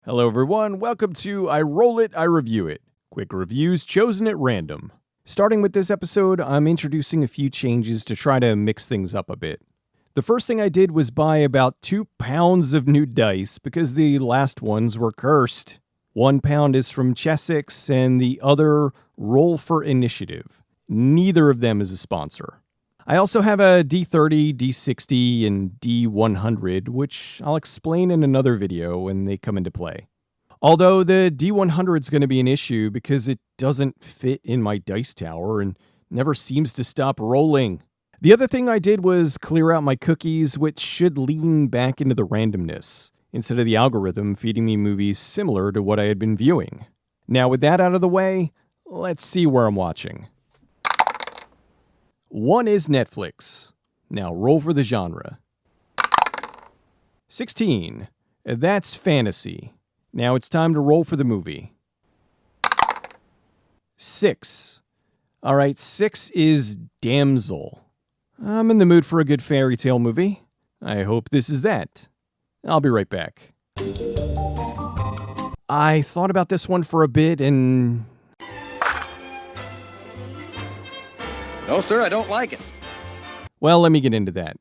Hello everyone, welcome to I Roll It, I Review It. Quick reviews chosen at random. Starting with this episode, I'm introducing a few changes to try to mix things up a bit. The first thing I did was buy about 2 pounds of new dice because the last ones were cursed. 1 pound is from Chessex and the other Roll for Initiative. Neither of them is a sponsor. I also have a D30, D60, and D100, which I'll explain in another video when they come into play. Although the D100 is going to be an issue because it doesn't fit in my dice tower and never seems to stop rolling. The other thing I did was clear out my cookies, which should lean back into the randomness, instead of the algorithm feeding me movies similar to what I had been viewing. Now with that out of the way, let's see where I'm watching. 1 is Netflix. Now roll for the genre. 16. That's fantasy. Now it's time to roll for the movie. 6. Alright, 6 is Damsel. I'm in the mood for a good fairy tale movie. I hope this is that. I'll be right back. I thought about this one for a bit and... No, sir, I don't like it. Well, let me get into that.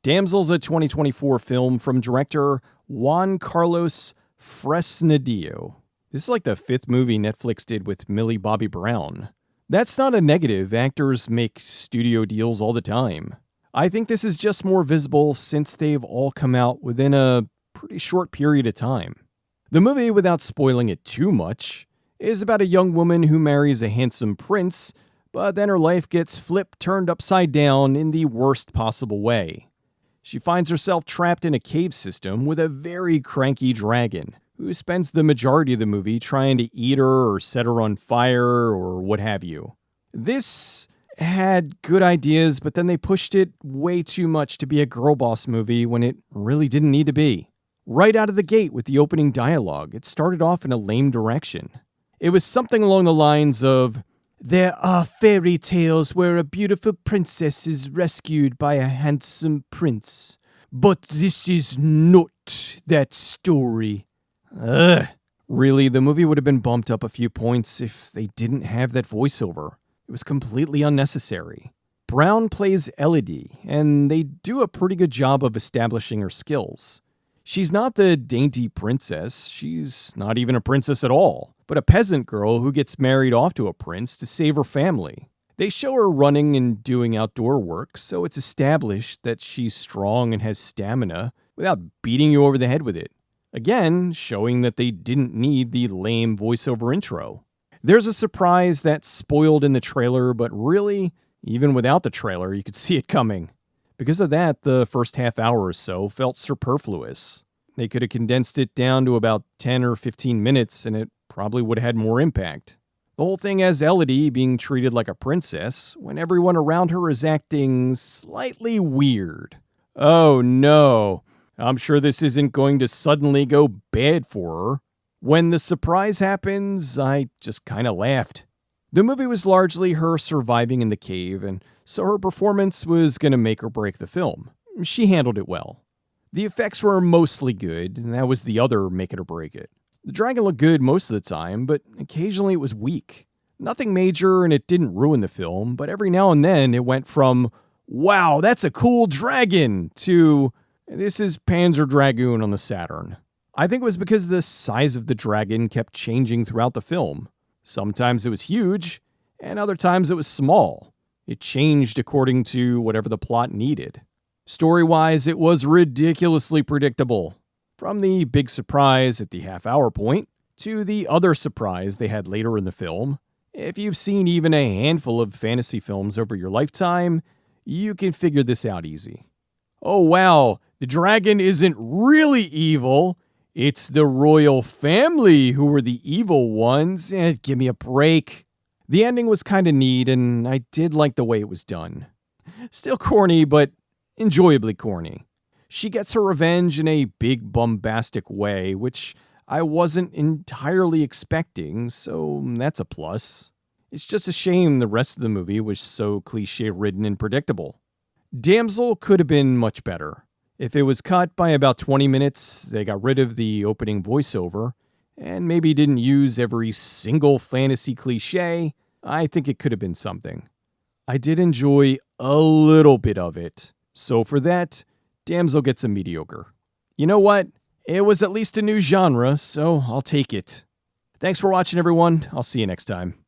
Damsel's a 2024 film from director Juan Carlos Fresnadillo. This is like the 5th movie Netflix did with Millie Bobby Brown. That's not a negative. Actors make studio deals all the time. I think this is just more visible since they've all come out within a pretty short period of time. The movie, without spoiling it too much, is about a young woman who marries a handsome prince, but then her life gets turned upside down in the worst possible way. She finds herself trapped in a cave system with a very cranky dragon, who spends the majority of the movie trying to eat her or set her on fire or what have you. This had good ideas, but then they pushed it way too much to be a girl boss movie when it really didn't need to be. Right out of the gate with the opening dialogue, it started off in a lame direction. It was something along the lines of, "There are fairy tales where a beautiful princess is rescued by a handsome prince. But this is not that story." Ugh. Really, the movie would have been bumped up a few points if they didn't have that voiceover. It was completely unnecessary. Brown plays Elodie, and they do a pretty good job of establishing her skills. She's not the dainty princess, she's not even a princess at all, but a peasant girl who gets married off to a prince to save her family. They show her running and doing outdoor work, so it's established that she's strong and has stamina without beating you over the head with it. Again, showing that they didn't need the lame voiceover intro. There's a surprise that's spoiled in the trailer, but really, even without the trailer, you could see it coming. Because of that, the first half hour or so felt superfluous. They could have condensed it down to about 10 or 15 minutes and it probably would have had more impact. The whole thing has Elodie being treated like a princess when everyone around her is acting slightly weird. Oh no, I'm sure this isn't going to suddenly go bad for her. When the surprise happens, I just kind of laughed. The movie was largely her surviving in the cave, and so her performance was going to make or break the film. She handled it well. The effects were mostly good, and that was the other make it or break it. The dragon looked good most of the time, but occasionally it was weak. Nothing major, and it didn't ruin the film, but every now and then it went from, "Wow, that's a cool dragon," to, "This is Panzer Dragoon on the Saturn." I think it was because the size of the dragon kept changing throughout the film. Sometimes it was huge, and other times it was small. It changed according to whatever the plot needed. Story-wise, it was ridiculously predictable. From the big surprise at the half-hour point, to the other surprise they had later in the film. If you've seen even a handful of fantasy films over your lifetime, you can figure this out easy. Oh wow, the dragon isn't really evil. It's the royal family who were the evil ones. Give me a break. The ending was kind of neat, and I did like the way it was done. Still corny, but enjoyably corny. She gets her revenge in a big bombastic way, which I wasn't entirely expecting, so that's a plus. It's just a shame the rest of the movie was so cliche-ridden and predictable. Damsel could have been much better. If it was cut by about 20 minutes, they got rid of the opening voiceover, and maybe didn't use every single fantasy cliche, I think it could have been something. I did enjoy a little bit of it, so for that, Damsel gets a mediocre. You know what? It was at least a new genre, so I'll take it. Thanks for watching, everyone. I'll see you next time.